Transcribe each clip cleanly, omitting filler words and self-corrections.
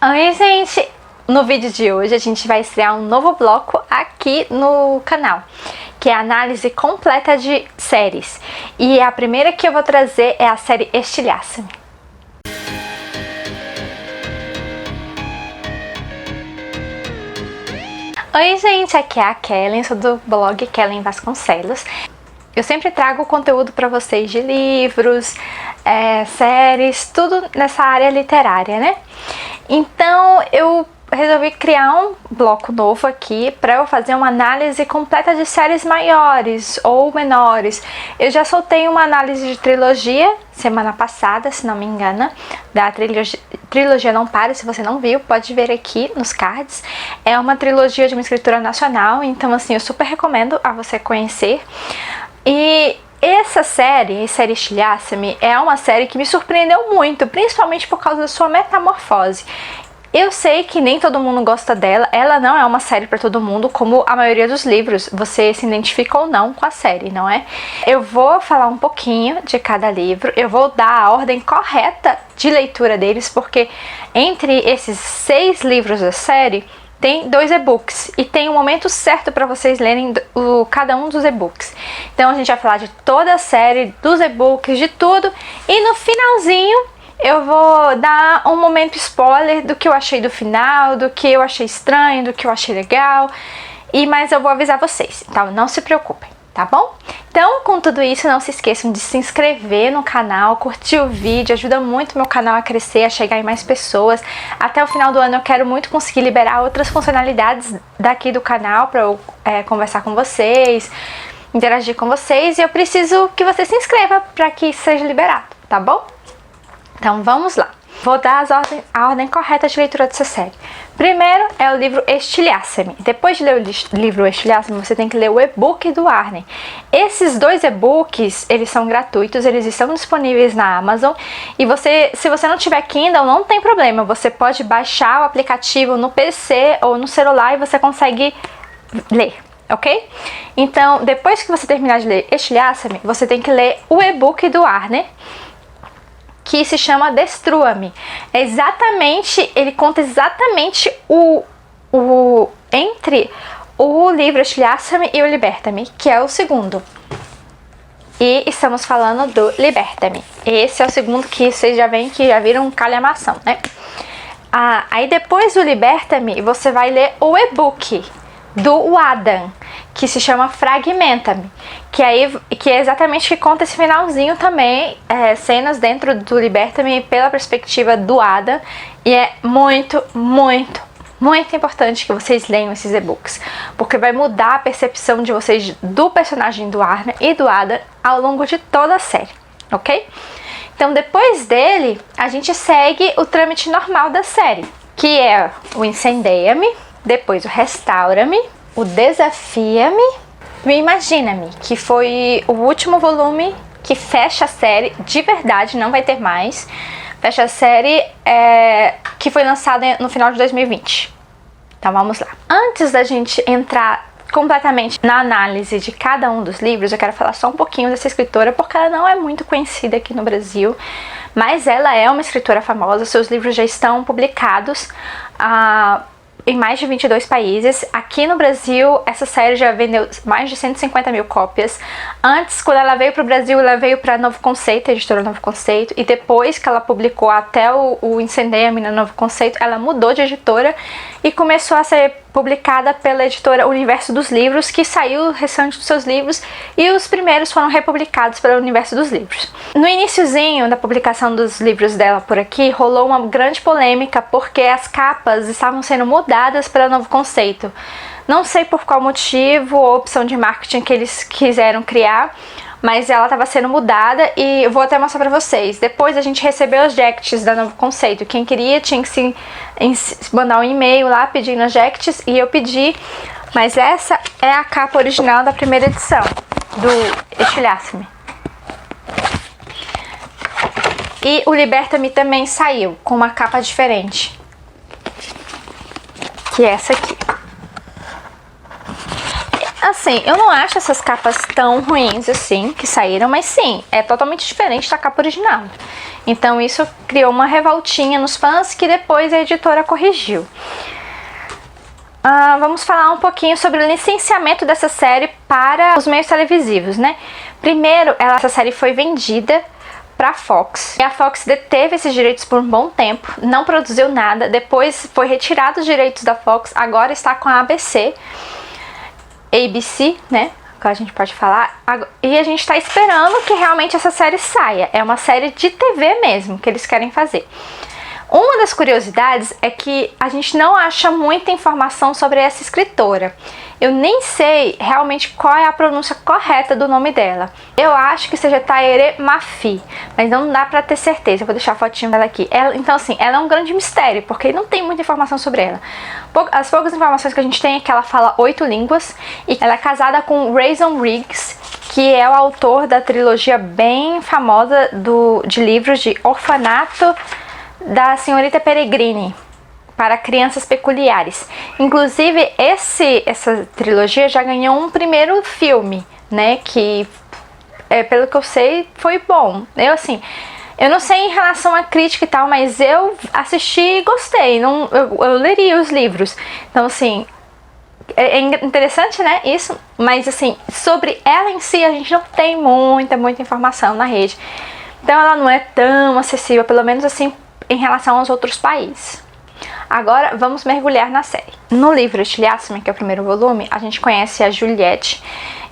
Oi, gente! No vídeo de hoje a gente vai estrear um novo bloco aqui no canal, que é a análise completa de séries. E a primeira que eu vou trazer é a série Estilhaça-me. Oi, gente! Aqui é a Kellen, sou do blog Kellen Vasconcelos. Eu sempre trago conteúdo para vocês de livros, séries, tudo nessa área literária, né? Então eu resolvi criar um bloco novo aqui para eu fazer uma análise completa de séries maiores ou menores. Eu já soltei uma análise de trilogia semana passada, se não me engano, da trilogia Não Pare. Se você não viu, pode ver aqui nos cards. É uma trilogia de uma escritora nacional, então assim, eu super recomendo a você conhecer. E essa série Estilhaça-me, é uma série que me surpreendeu muito, principalmente por causa da sua metamorfose. Eu sei que nem todo mundo gosta dela, ela não é uma série para todo mundo, como a maioria dos livros, você se identifica ou não com a série, não é? Eu vou falar um pouquinho de cada livro, eu vou dar a ordem correta de leitura deles, porque entre esses 6 livros da série, tem 2 e-books e tem um momento certo para vocês lerem cada um dos e-books. Então a gente vai falar de toda a série, dos e-books, de tudo, e no finalzinho eu vou dar um momento spoiler do que eu achei do final, do que eu achei estranho, do que eu achei legal, mas eu vou avisar vocês, então não se preocupem, tá bom? Então, com tudo isso, não se esqueçam de se inscrever no canal, curtir o vídeo, ajuda muito meu canal a crescer, a chegar em mais pessoas. Até o final do ano eu quero muito conseguir liberar outras funcionalidades daqui do canal para eu conversar com vocês, interagir com vocês, e eu preciso que você se inscreva para que isso seja liberado, tá bom? Então vamos lá. Vou dar a ordem correta de leitura dessa série. Primeiro é o livro Estilhaça-me. Depois de ler o livro Estilhaça-me, você tem que ler o e-book do Arne. Esses 2 e-books, eles são gratuitos, eles estão disponíveis na Amazon. E se você não tiver Kindle, não tem problema. Você pode baixar o aplicativo no PC ou no celular e você consegue ler, ok? Então, depois que você terminar de ler Estilhaça-me, você tem que ler o e-book do Arne, que se chama Destrua-me. Ele conta exatamente entre o livro Estilhaça-me e o Liberta-me, que é o segundo. E estamos falando do Liberta-me. Esse é o segundo, que vocês já veem que já viram um calhamação, né? Aí depois do Liberta-me, você vai ler o e-book do Adam, que se chama Fragmenta-me, que é exatamente que conta esse finalzinho também, cenas dentro do Liberta-me pela perspectiva do Adam, e é muito, muito, muito importante que vocês leiam esses e-books, porque vai mudar a percepção de vocês do personagem do Arne e do Adam ao longo de toda a série, ok? Então depois dele, a gente segue o trâmite normal da série, que é o Incendeia-me, depois o Restaura-me, o Desafia-me e o Imagina-me, que foi o último volume que fecha a série de verdade, não vai ter mais. Fecha a série que foi lançada no final de 2020. Então vamos lá. Antes da gente entrar completamente na análise de cada um dos livros, eu quero falar só um pouquinho dessa escritora, porque ela não é muito conhecida aqui no Brasil, mas ela é uma escritora famosa. Seus livros já estão publicados em mais de 22 países. Aqui no Brasil, essa série já vendeu mais de 150 mil cópias. Antes, quando ela veio para o Brasil, ela veio para Novo Conceito, a editora Novo Conceito, e depois que ela publicou até o Incendeia-me na Novo Conceito, ela mudou de editora e começou a ser publicada pela editora Universo dos Livros, que saiu o restante dos seus livros, e os primeiros foram republicados pelo Universo dos Livros. No iniciozinho da publicação dos livros dela por aqui, rolou uma grande polêmica, porque as capas estavam sendo mudadas para Novo Conceito. Não sei por qual motivo ou opção de marketing que eles quiseram criar, mas ela estava sendo mudada, e eu vou até mostrar pra vocês. Depois a gente recebeu os jacts da Novo Conceito. Quem queria tinha que mandar um e-mail lá pedindo os jacts, e eu pedi. Mas essa é a capa original da primeira edição do Estilhaça-me. E o Liberta-me também saiu com uma capa diferente, que é essa aqui. Assim, eu não acho essas capas tão ruins assim que saíram, mas sim, é totalmente diferente da capa original. Então isso criou uma revoltinha nos fãs que depois a editora corrigiu. Vamos falar um pouquinho sobre o licenciamento dessa série para os meios televisivos, né? Primeiro, essa série foi vendida para a Fox. E a Fox deteve esses direitos por um bom tempo, não produziu nada, depois foi retirado os direitos da Fox, agora está com a ABC, né? Que a gente pode falar. E a gente está esperando que realmente essa série saia. É uma série de TV mesmo que eles querem fazer. Uma das curiosidades é que a gente não acha muita informação sobre essa escritora. Eu nem sei realmente qual é a pronúncia correta do nome dela. Eu acho que seja Tahereh Mafi, mas não dá pra ter certeza. Eu vou deixar a fotinho dela aqui. Então assim, ela é um grande mistério, porque não tem muita informação sobre ela. As poucas informações que a gente tem é que ela fala 8 línguas e ela é casada com Rayson Riggs, que é o autor da trilogia bem famosa de livros de orfanato da Senhorita Peregrine para crianças peculiares. Inclusive, essa trilogia já ganhou um primeiro filme, né? Que, pelo que eu sei, foi bom. Eu não sei em relação à crítica e tal, mas eu assisti e gostei. Eu leria os livros. Então, assim, é interessante, né? Isso. Mas, assim, sobre ela em si, a gente não tem muita informação na rede. Então, ela não é tão acessível, pelo menos assim, em relação aos outros países. Agora vamos mergulhar na série. No livro Estilhaçame, que é o primeiro volume, a gente conhece a Juliette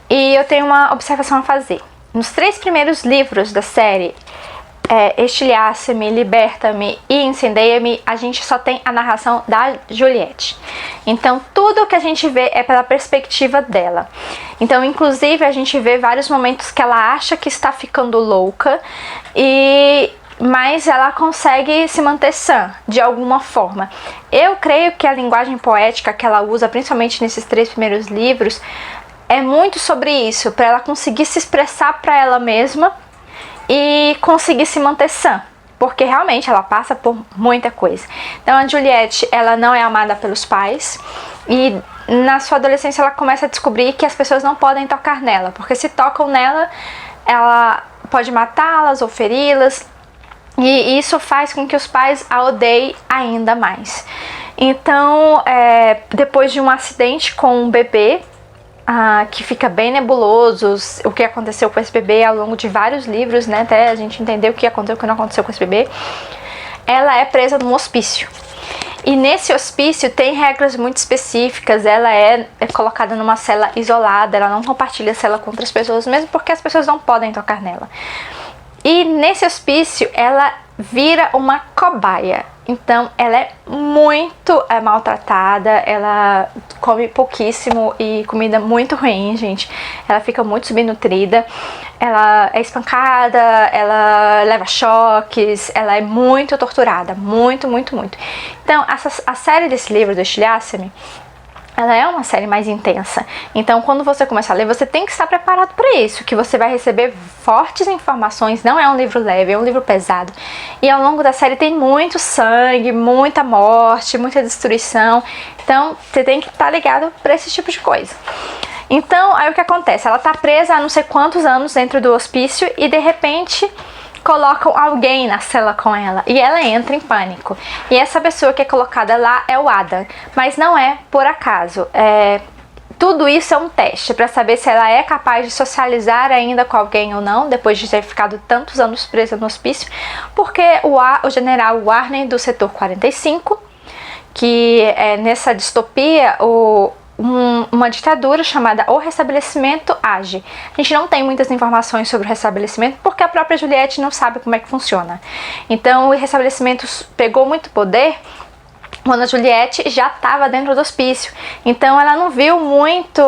e eu tenho uma observação a fazer. Nos 3 primeiros livros da série, Estilhaça-me, Liberta-me e Incendeia-me, a gente só tem a narração da Juliette. Então tudo que a gente vê é pela perspectiva dela. Então inclusive a gente vê vários momentos que ela acha que está ficando louca mas ela consegue se manter sã, de alguma forma. Eu creio que a linguagem poética que ela usa, principalmente nesses 3 primeiros livros, é muito sobre isso, para ela conseguir se expressar para ela mesma e conseguir se manter sã, porque realmente ela passa por muita coisa. Então a Juliette, ela não é amada pelos pais e na sua adolescência ela começa a descobrir que as pessoas não podem tocar nela, porque se tocam nela, ela pode matá-las ou feri-las. E isso faz com que os pais a odeiem ainda mais. Então, depois de um acidente com um bebê, que fica bem nebuloso, o que aconteceu com esse bebê ao longo de vários livros, né, até a gente entender o que aconteceu e o que não aconteceu com esse bebê, ela é presa num hospício. E nesse hospício tem regras muito específicas, ela é colocada numa cela isolada, ela não compartilha a cela com outras pessoas, mesmo porque as pessoas não podem tocar nela. E nesse hospício ela vira uma cobaia. Então ela é muito maltratada, ela come pouquíssimo e comida muito ruim, gente. Ela fica muito subnutrida, ela é espancada, ela leva choques, ela é muito torturada, muito. Então a série desse livro do Estilhaça-me, ela é uma série mais intensa. Então quando você começar a ler, você tem que estar preparado para isso, que você vai receber fortes informações. Não é um livro leve, é um livro pesado. E ao longo da série tem muito sangue, muita morte, muita destruição. Então você tem que estar ligado para esse tipo de coisa. Então aí o que acontece? Ela tá presa há não sei quantos anos dentro do hospício e de repente colocam alguém na cela com ela e ela entra em pânico. E essa pessoa que é colocada lá é o Adam, mas não é por acaso. Tudo isso é um teste para saber se ela é capaz de socializar ainda com alguém ou não, depois de ter ficado tantos anos presa no hospício, porque o general Warner do setor 45, que é nessa distopia, uma ditadura chamada O Restabelecimento age. A gente não tem muitas informações sobre o restabelecimento porque a própria Juliette não sabe como é que funciona. Então o restabelecimento pegou muito poder quando a Juliette já estava dentro do hospício. Então ela não viu muito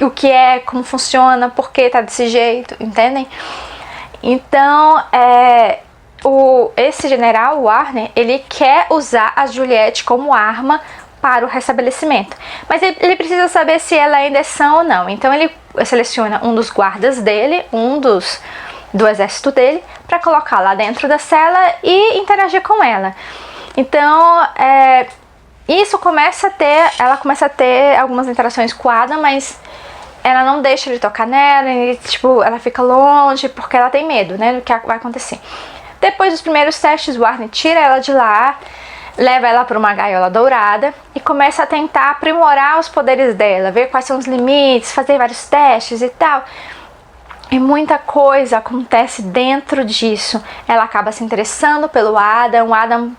o que é, como funciona, por que tá desse jeito, entendem? Então esse general Warner, ele quer usar a Juliette como arma para o restabelecimento, mas ele precisa saber se ela ainda é sã ou não. Então ele seleciona um dos guardas dele, do exército dele, para colocar lá dentro da cela e interagir com ela. Então Isso ela começa a ter algumas interações com o Adam, mas ela não deixa ele tocar nela, e, tipo, ela fica longe porque ela tem medo, né, do que vai acontecer. Depois dos primeiros testes, o Arne tira ela de lá, leva ela para uma gaiola dourada e começa a tentar aprimorar os poderes dela, ver quais são os limites, fazer vários testes e tal. E muita coisa acontece dentro disso. Ela acaba se interessando pelo Adam. O Adam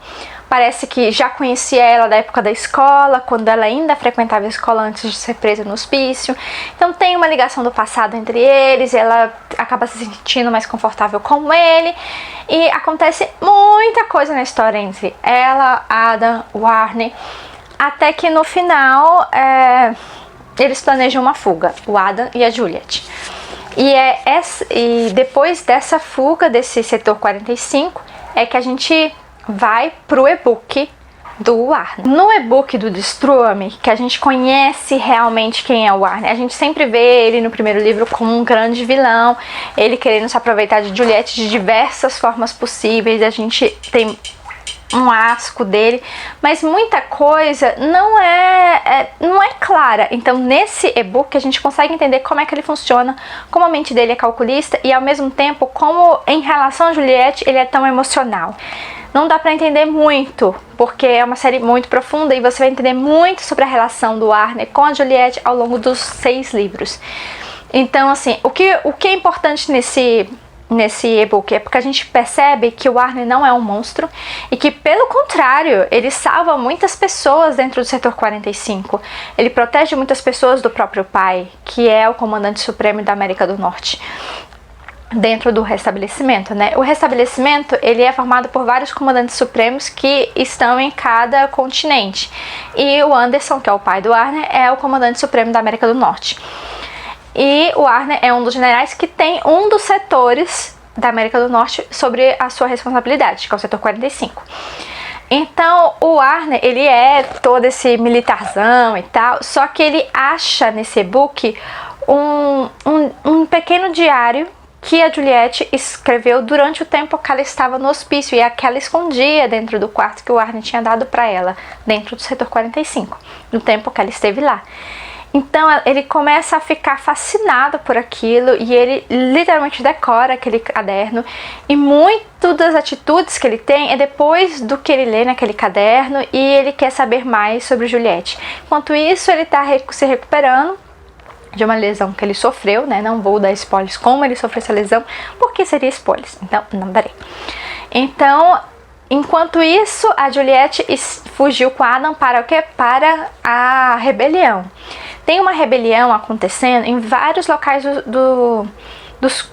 parece que já conhecia ela da época da escola, quando ela ainda frequentava a escola antes de ser presa no hospício. Então tem uma ligação do passado entre eles, ela acaba se sentindo mais confortável com ele. E acontece muita coisa na história entre ela, Adam, o Arne, até que no final eles planejam uma fuga, o Adam e a Juliet. E depois dessa fuga desse setor 45 é que a gente vai pro e-book do Arne. No e-book do Destrua-me, que a gente conhece realmente quem é o Arne, a gente sempre vê ele no primeiro livro como um grande vilão, ele querendo se aproveitar de Juliet de diversas formas possíveis, a gente tem um asco dele, mas muita coisa não é clara. Então nesse e-book a gente consegue entender como é que ele funciona, como a mente dele é calculista e ao mesmo tempo como em relação a Juliet ele é tão emocional. Não dá pra entender muito, porque é uma série muito profunda e você vai entender muito sobre a relação do Arne com a Juliet ao longo dos 6 livros. Então assim, o que é importante nesse e-book é porque a gente percebe que o Arne não é um monstro e que, pelo contrário, ele salva muitas pessoas dentro do setor 45. Ele protege muitas pessoas do próprio pai, que é o comandante supremo da América do Norte, dentro do restabelecimento, né? O restabelecimento, ele é formado por vários comandantes supremos que estão em cada continente. E o Anderson, que é o pai do Arne, é o comandante supremo da América do Norte. E o Arne é um dos generais que tem um dos setores da América do Norte sobre a sua responsabilidade, que é o setor 45. Então, o Arne, ele é todo esse militarzão e tal, só que ele acha nesse e-book um pequeno diário que a Juliet escreveu durante o tempo que ela estava no hospício e que ela escondia dentro do quarto que o Arne tinha dado para ela, dentro do setor 45, no tempo que ela esteve lá. Então ele começa a ficar fascinado por aquilo e ele literalmente decora aquele caderno e muito das atitudes que ele tem é depois do que ele lê naquele caderno e ele quer saber mais sobre Juliet. Enquanto isso ele está se recuperando de uma lesão que ele sofreu, né? Não vou dar spoilers como ele sofreu essa lesão, porque seria spoilers, então não darei. Então, enquanto isso, a Juliet fugiu com Adam para o quê? Para a rebelião. Tem uma rebelião acontecendo em vários locais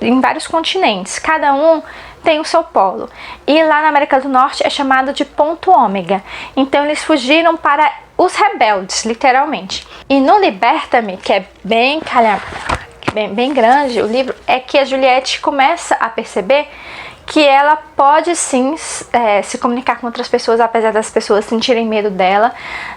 em vários continentes. Cada um tem o seu polo. E lá na América do Norte é chamado de ponto ômega. Então eles fugiram para os rebeldes, literalmente. E no Liberta-me, que é bem grande o livro, é que a Juliet começa a perceber que ela pode sim se comunicar com outras pessoas, apesar das pessoas sentirem medo dela.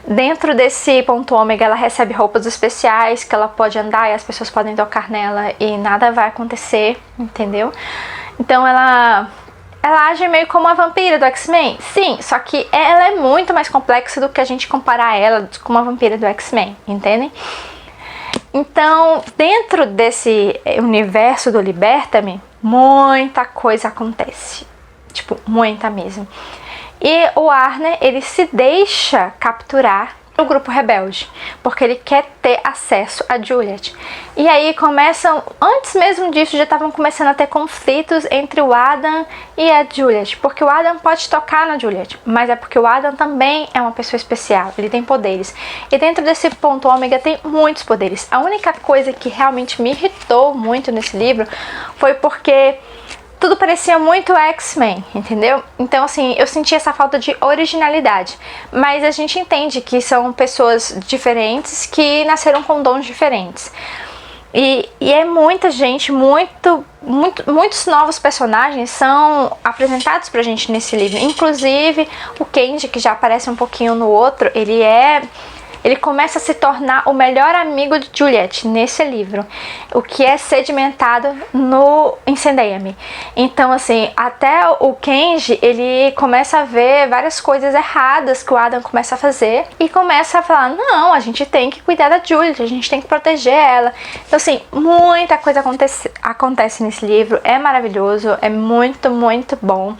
Dentro desse ponto ômega ela recebe roupas especiais, que ela pode andar e as pessoas podem tocar nela e nada vai acontecer, entendeu? Então ela age meio como a vampira do X-Men, sim, só que ela é muito mais complexa do que a gente comparar ela com uma vampira do X-Men, entendem? Então, dentro desse universo do Liberta-me, muita coisa acontece, tipo, muita mesmo. E o Arne, ele se deixa capturar o grupo rebelde, porque ele quer ter acesso a Juliet. E aí começam, antes mesmo disso, já estavam começando a ter conflitos entre o Adam e a Juliet, porque o Adam pode tocar na Juliet, mas é porque o Adam também é uma pessoa especial, ele tem poderes. E dentro desse ponto ômega tem muitos poderes. A única coisa que realmente me irritou muito nesse livro foi porque tudo parecia muito X-Men, entendeu? Então, assim, eu senti essa falta de originalidade. Mas a gente entende que são pessoas diferentes que nasceram com dons diferentes. E é muita gente, muitos novos personagens são apresentados pra gente nesse livro. Inclusive, o Kenji, que já aparece um pouquinho no outro, ele é ele começa a se tornar o melhor amigo de Juliet nesse livro, o que é sedimentado no Incendeia-me. Então, assim, até o Kenji, ele começa a ver várias coisas erradas que o Adam começa a fazer e começa a falar, não, a gente tem que cuidar da Juliet, a gente tem que proteger ela. Então, assim, muita coisa acontece nesse livro, é maravilhoso, é muito, muito bom.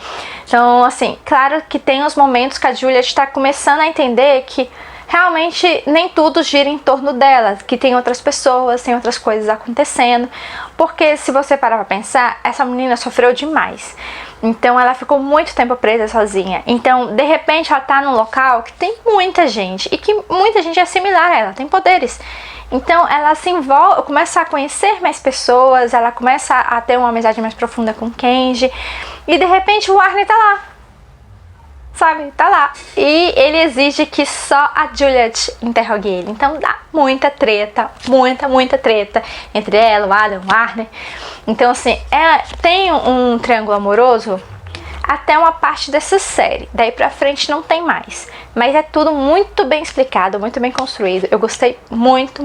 Então, assim, claro que tem os momentos que a Juliet está começando a entender que realmente nem tudo gira em torno dela, que tem outras pessoas, tem outras coisas acontecendo, porque se você parar pra pensar, essa menina sofreu demais. Então ela ficou muito tempo presa sozinha. Então, de repente, ela tá num local que tem muita gente, e que muita gente é similar a ela, tem poderes. Então ela se envolve, começa a conhecer mais pessoas, ela começa a ter uma amizade mais profunda com Kenji, e de repente o Arne tá lá, sabe, tá lá. E ele exige que só a Juliet interrogue ele. Então dá muita treta, muita treta entre ela, o Adam, o Arne. Então, assim, tem um triângulo amoroso até uma parte dessa série. Daí pra frente não tem mais. Mas é tudo muito bem explicado, muito bem construído. Eu gostei muito.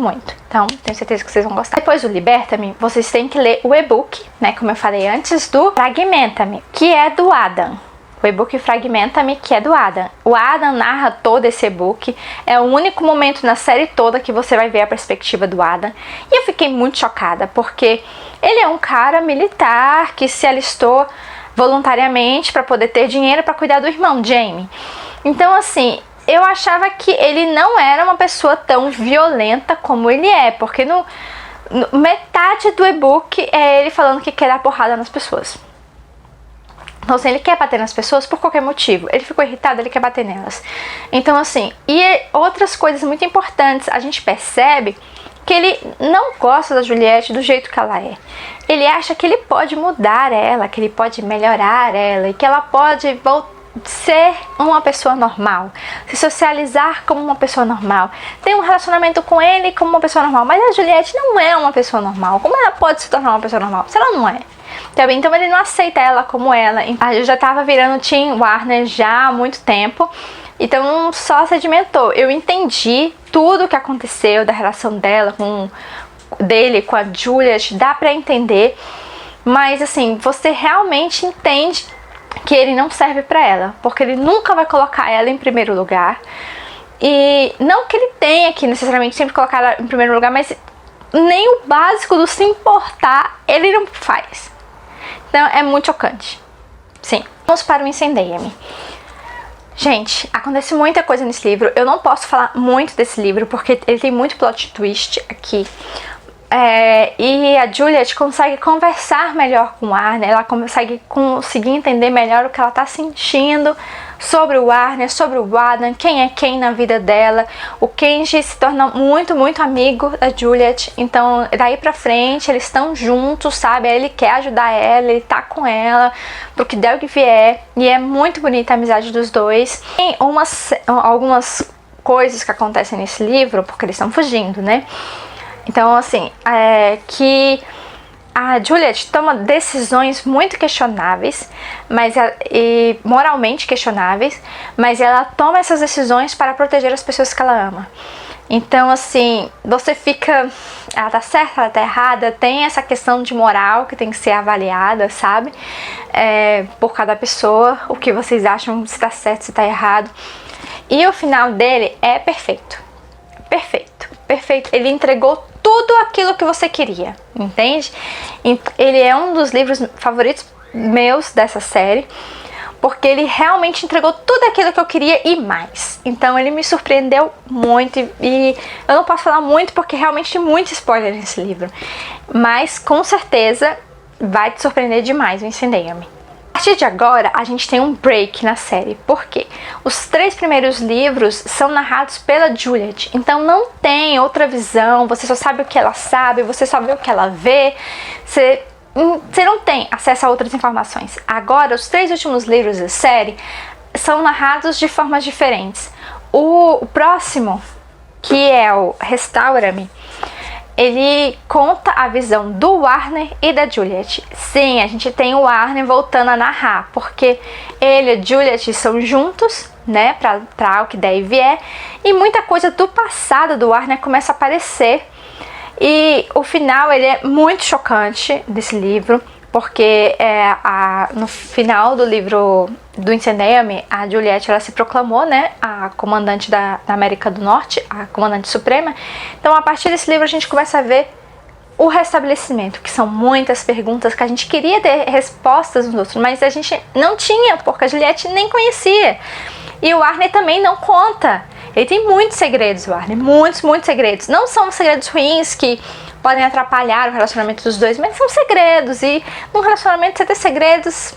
Então, tenho certeza que vocês vão gostar. Depois do Liberta-me, vocês têm que ler o e-book, né, como eu falei antes, do Fragmenta-me, que é do Adam. O e-book Fragmenta-me, que é do Adam. O Adam narra todo esse e-book. É o único momento na série toda que você vai ver a perspectiva do Adam. E eu fiquei muito chocada, porque ele é um cara militar que se alistou voluntariamente para poder ter dinheiro para cuidar do irmão, Jamie. Então, assim, eu achava que ele não era uma pessoa tão violenta como ele é, porque no metade do e-book é ele falando que quer dar porrada nas pessoas. Então, assim, ele quer bater nas pessoas por qualquer motivo. Ele ficou irritado, ele quer bater nelas. Então, assim, e outras coisas muito importantes, a gente percebe que ele não gosta da Juliette do jeito que ela é. Ele acha que ele pode mudar ela, que ele pode melhorar ela, e que ela pode ser uma pessoa normal, se socializar como uma pessoa normal, ter um relacionamento com ele como uma pessoa normal. Mas a Juliette não é uma pessoa normal. Como ela pode se tornar uma pessoa normal se ela não é? Então ele não aceita ela como ela. Eu já tava virando Team Warner já há muito tempo, então só sedimentou. Eu entendi tudo o que aconteceu da relação dele com a Juliet, dá pra entender, mas assim, você realmente entende que ele não serve pra ela, porque ele nunca vai colocar ela em primeiro lugar. E não que ele tenha que necessariamente sempre colocar ela em primeiro lugar, mas nem o básico do se importar ele não faz. Então é muito chocante. Sim. Vamos para o Incendeia-me. Gente, acontece muita coisa nesse livro. Eu não posso falar muito desse livro porque ele tem muito plot twist aqui. E a Juliet consegue conversar melhor com o Arne, ela consegue entender melhor o que ela tá sentindo sobre o Arne, sobre o Adam, quem é quem na vida dela. O Kenji se torna muito amigo da Juliet, então daí pra frente eles estão juntos, sabe? Aí ele quer ajudar ela, ele tá com ela pro que der o que vier, e é muito bonita a amizade dos dois. Tem algumas coisas que acontecem nesse livro, porque eles estão fugindo, né? Então, assim, que a Juliet toma decisões muito questionáveis, e moralmente questionáveis, mas ela toma essas decisões para proteger as pessoas que ela ama. Então, assim, você fica, ela tá certa, ela tá errada, tem essa questão de moral que tem que ser avaliada, sabe? Por cada pessoa, o que vocês acham, se tá certo, se tá errado. E o final dele é perfeito. Perfeito. Ele entregou tudo aquilo que você queria, entende? Ele é um dos livros favoritos meus dessa série, porque ele realmente entregou tudo aquilo que eu queria e mais. Então ele me surpreendeu muito, e eu não posso falar muito porque realmente tem muito spoiler nesse livro, mas com certeza vai te surpreender demais o Incendeia-me. A partir de agora, a gente tem um break na série. Por quê? Os 3 primeiros livros são narrados pela Juliet, então não tem outra visão, você só sabe o que ela sabe, você só vê o que ela vê, você não tem acesso a outras informações. Agora, os 3 últimos livros da série são narrados de formas diferentes. O próximo, que é o Restaura-me, ele conta a visão do Warner e da Juliet. Sim, a gente tem o Warner voltando a narrar, porque ele e a Juliet são juntos né, para o que der e vier, e muita coisa do passado do Warner começa a aparecer. E o final, ele é muito chocante desse livro, porque no final do livro do Incendeia-me, a Juliette, ela se proclamou, né, a comandante da América do Norte, a comandante suprema. Então, a partir desse livro, a gente começa a ver o restabelecimento, que são muitas perguntas que a gente queria ter respostas nos outros, mas a gente não tinha, porque a Juliette nem conhecia. E o Warner também não conta. Ele tem muitos segredos, o Warner, muitos segredos. Não são segredos ruins que podem atrapalhar o relacionamento dos dois, mas são segredos. E num relacionamento você ter segredos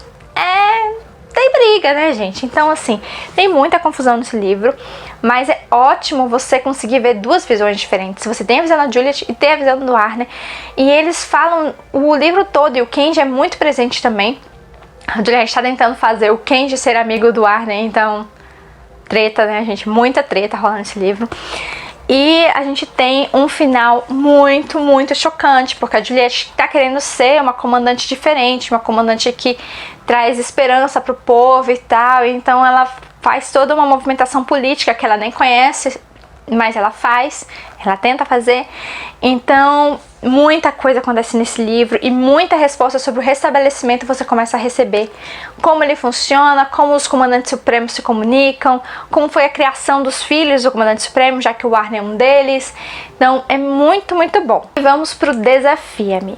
tem briga, né, gente? Então, assim, tem muita confusão nesse livro, mas é ótimo você conseguir ver duas visões diferentes. Você tem a visão da Juliette e tem a visão do Warner, e eles falam o livro todo, e o Kenji é muito presente também. A Juliette está tentando fazer o Kenji ser amigo do Warner, então treta, né, gente? Muita treta rola nesse livro. E a gente tem um final muito chocante, porque a Juliette tá querendo ser uma comandante diferente, uma comandante que traz esperança pro povo e tal. Então ela faz toda uma movimentação política que ela nem conhece, mas ela faz, ela tenta fazer. Então muita coisa acontece nesse livro e muita resposta sobre o restabelecimento você começa a receber. Como ele funciona, como os comandantes supremos se comunicam, como foi a criação dos filhos do comandante supremo, já que o Warner é um deles. Então é muito bom. E vamos pro Desafia-me.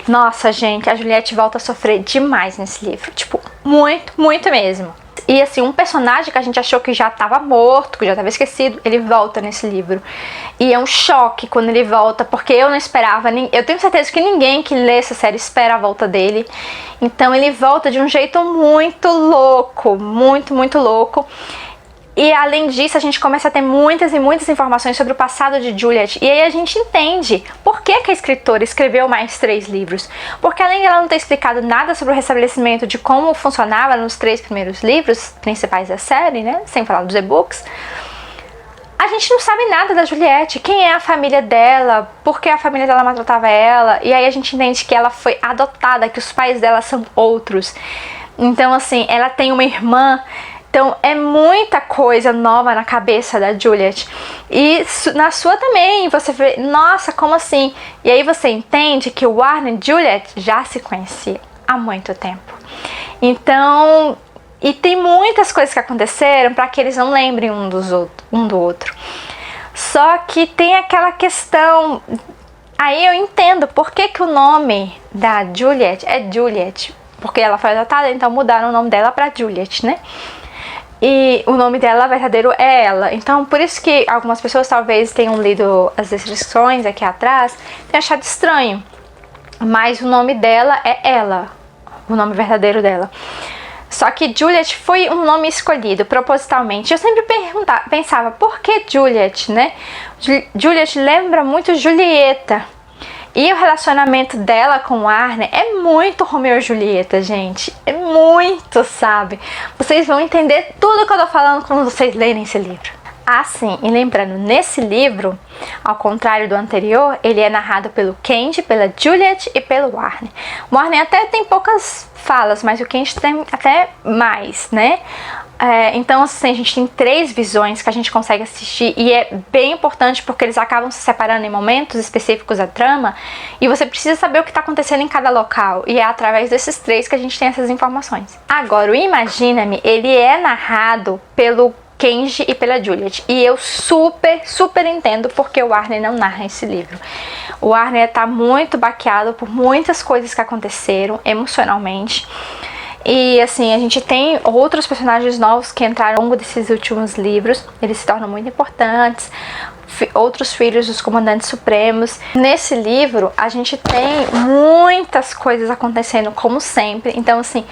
Nossa, gente, a Juliette volta a sofrer demais nesse livro, tipo, muito mesmo. E assim, um personagem que a gente achou que já estava morto, que já estava esquecido, ele volta nesse livro. E é um choque quando ele volta, porque eu não esperava, eu tenho certeza que ninguém que lê essa série espera a volta dele. Então ele volta de um jeito muito louco, muito louco. E além disso, a gente começa a ter muitas informações sobre o passado de Juliette. E aí a gente entende por que a escritora escreveu mais 3 livros. Porque além de ela não ter explicado nada sobre o restabelecimento de como funcionava nos 3 primeiros livros principais da série, né, sem falar dos e-books, a gente não sabe nada da Juliette. Quem é a família dela, por que a família dela maltratava ela. E aí a gente entende que ela foi adotada, que os pais dela são outros. Então assim, ela tem uma irmã. Então é muita coisa nova na cabeça da Juliette. E na sua também, você vê, nossa, como assim? E aí você entende que o Warner e Juliette já se conheciam há muito tempo. Então, e tem muitas coisas que aconteceram para que eles não lembrem um do outro. Só que tem aquela questão, aí eu entendo por que o nome da Juliette é Juliette. Porque ela foi adotada, então mudaram o nome dela para Juliette, né? E o nome dela verdadeiro é ela. Então por isso que algumas pessoas talvez tenham lido as descrições aqui atrás, tenham achado estranho. Mas o nome dela é ela, o nome verdadeiro dela. Só que Juliette foi um nome escolhido propositalmente. Eu sempre pensava, por que Juliette, né? Juliette lembra muito Julieta. E o relacionamento dela com o Warner é muito Romeu e Julieta, gente. É muito, sabe? Vocês vão entender tudo que eu tô falando quando vocês lerem esse livro. Ah, sim, e lembrando, nesse livro, ao contrário do anterior, ele é narrado pelo Kenji, pela Juliette e pelo Warner. O Warner até tem poucas falas, mas o Kenji tem até mais, né? Então, assim, a gente tem 3 visões que a gente consegue assistir e é bem importante porque eles acabam se separando em momentos específicos da trama e você precisa saber o que está acontecendo em cada local e é através desses 3 que a gente tem essas informações. Agora, o Imagina-me, ele é narrado pelo Kenji e pela Juliette. E eu super entendo porque o Warner não narra esse livro. O Warner tá muito baqueado por muitas coisas que aconteceram emocionalmente. E assim, a gente tem outros personagens novos que entraram ao longo desses últimos livros. Eles se tornam muito importantes. Outros filhos dos comandantes supremos. Nesse livro, a gente tem muitas coisas acontecendo, como sempre. Então, assim,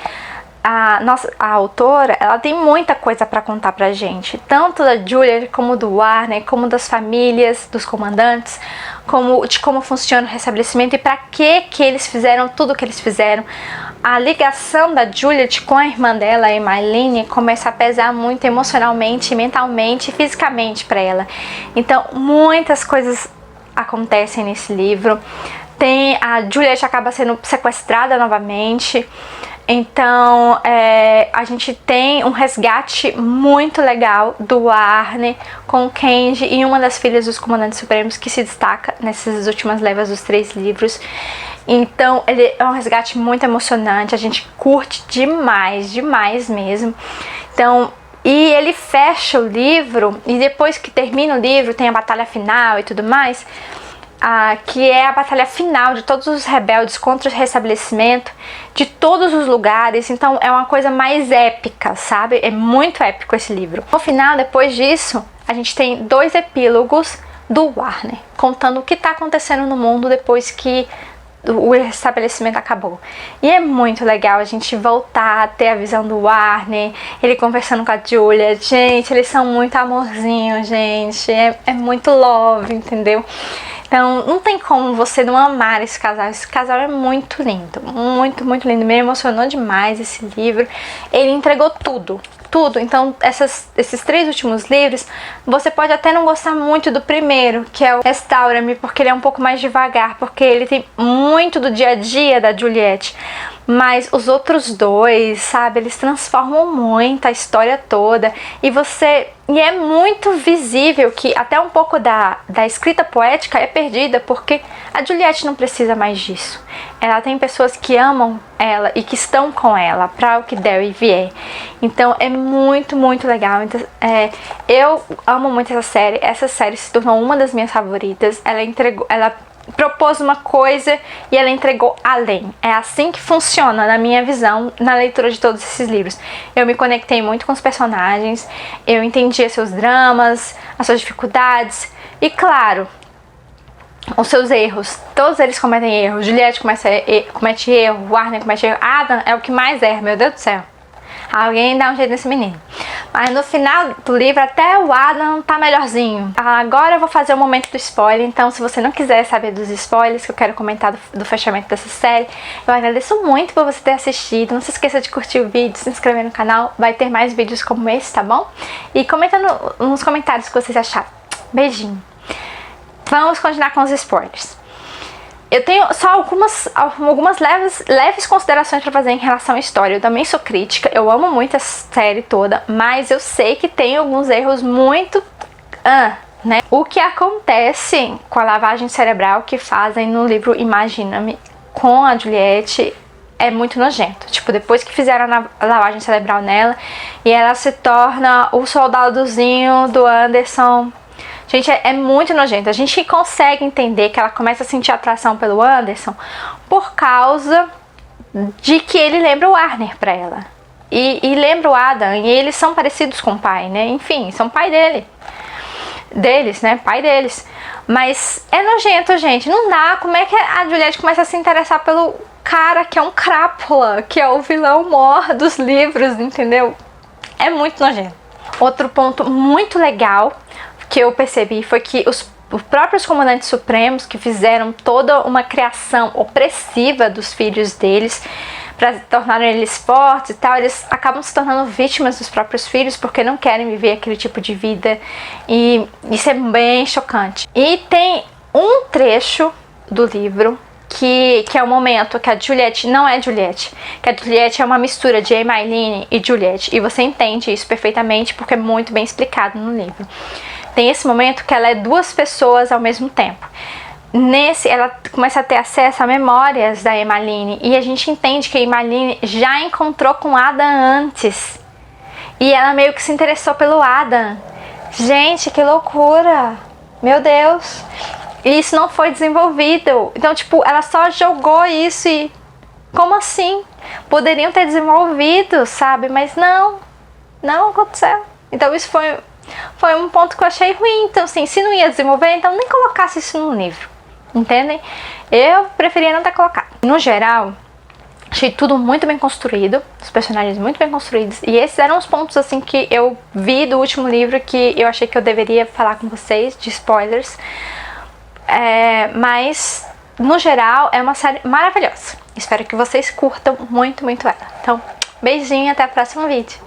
a autora, ela tem muita coisa para contar pra gente, tanto da Julia como do Warner, como das famílias dos comandantes, de como funciona o restabelecimento e para que eles fizeram tudo o que eles fizeram. A ligação da Juliette com a irmã dela, a Emmeline, começa a pesar muito emocionalmente, mentalmente e fisicamente para ela. Então muitas coisas acontecem nesse livro. A Juliette acaba sendo sequestrada novamente. Então a gente tem um resgate muito legal do Arne com o Kenji e uma das filhas dos Comandantes Supremos que se destaca nessas últimas levas dos 3 livros. Então ele é um resgate muito emocionante, a gente curte demais, demais mesmo. Então, e ele fecha o livro, e depois que termina o livro tem a batalha final e tudo mais, que é a batalha final de todos os rebeldes contra o restabelecimento de todos os lugares. Então é uma coisa mais épica, sabe? É muito épico esse livro. No final, depois disso, a gente tem 2 epílogos do Warner, contando o que está acontecendo no mundo depois que o restabelecimento acabou. E é muito legal a gente voltar a ter a visão do Warner, ele conversando com a Julia. Gente, eles são muito amorzinho, gente. É muito love, entendeu? Então não tem como você não amar esse casal. Esse casal é muito lindo, muito, muito lindo. Me emocionou demais esse livro. Ele entregou tudo. Tudo. Então esses 3 últimos livros, você pode até não gostar muito do primeiro, que é o Restaura-me, porque ele é um pouco mais devagar, porque ele tem muito do dia a dia da Juliette. Mas os outros 2, sabe, eles transformam muito a história toda. E é muito visível que até um pouco da escrita poética é perdida, porque a Juliette não precisa mais disso. Ela tem pessoas que amam ela e que estão com ela para o que der e vier. Então é muito, muito legal. Então, eu amo muito essa série. Essa série se tornou uma das minhas favoritas. Ela propôs uma coisa e ela entregou além. É assim que funciona, na minha visão, na leitura de todos esses livros. Eu me conectei muito com os personagens, eu entendi seus dramas, as suas dificuldades e, claro, os seus erros. Todos eles cometem erros. Juliette comete erro, Warner comete erro, Adam é o que mais erra, meu Deus do céu. Alguém dá um jeito nesse menino. Mas no final do livro até o Adam tá melhorzinho. Agora eu vou fazer o momento do spoiler. Então se você não quiser saber dos spoilers que eu quero comentar do fechamento dessa série, eu agradeço muito por você ter assistido. Não se esqueça de curtir o vídeo, se inscrever no canal. Vai ter mais vídeos como esse, tá bom? E comenta nos comentários o que vocês acharam. Beijinho. Vamos continuar com os spoilers. Eu tenho só algumas leves considerações para fazer em relação à história. Eu também sou crítica, eu amo muito a série toda, mas eu sei que tem alguns erros muito... né? O que acontece com a lavagem cerebral que fazem no livro Imagina-me com a Juliette é muito nojento. Tipo, depois que fizeram a lavagem cerebral nela e ela se torna o soldadozinho do Anderson... Gente, é muito nojento. A gente consegue entender que ela começa a sentir atração pelo Anderson por causa de que ele lembra o Warner pra ela. E lembra o Adam, e eles são parecidos com o pai, né? Enfim, são pai deles, né? Pai deles. Mas é nojento, gente. Não dá. Como é que a Juliette começa a se interessar pelo cara que é um crápula, que é o vilão mor dos livros, entendeu? É muito nojento. Outro ponto muito legal que eu percebi foi que os próprios Comandantes Supremos, que fizeram toda uma criação opressiva dos filhos deles para tornarem eles fortes e tal, eles acabam se tornando vítimas dos próprios filhos porque não querem viver aquele tipo de vida, e isso é bem chocante. E tem um trecho do livro que é o momento que a Juliette não é Juliette, que a Juliette é uma mistura de Emmeline e Juliette, e você entende isso perfeitamente porque é muito bem explicado no livro. Tem esse momento que ela é 2 pessoas ao mesmo tempo. Nesse, ela começa a ter acesso a memórias da Emmeline, e a gente entende que a Emmeline já encontrou com Adam antes, e ela meio que se interessou pelo Adam. Gente, que loucura! Meu Deus! E isso não foi desenvolvido. Então, tipo, ela só jogou isso e... Como assim? Poderiam ter desenvolvido, sabe? Mas não aconteceu. Então isso foi um ponto que eu achei ruim. Então, assim, se não ia desenvolver, então nem colocasse isso no livro. Entendem? Eu preferia não ter colocado. No geral, achei tudo muito bem construído. Os personagens muito bem construídos. E esses eram os pontos, assim, que eu vi do último livro que eu achei que eu deveria falar com vocês, de spoilers. Mas, no geral, é uma série maravilhosa. Espero que vocês curtam muito, muito ela. Então, beijinho, até o próximo vídeo.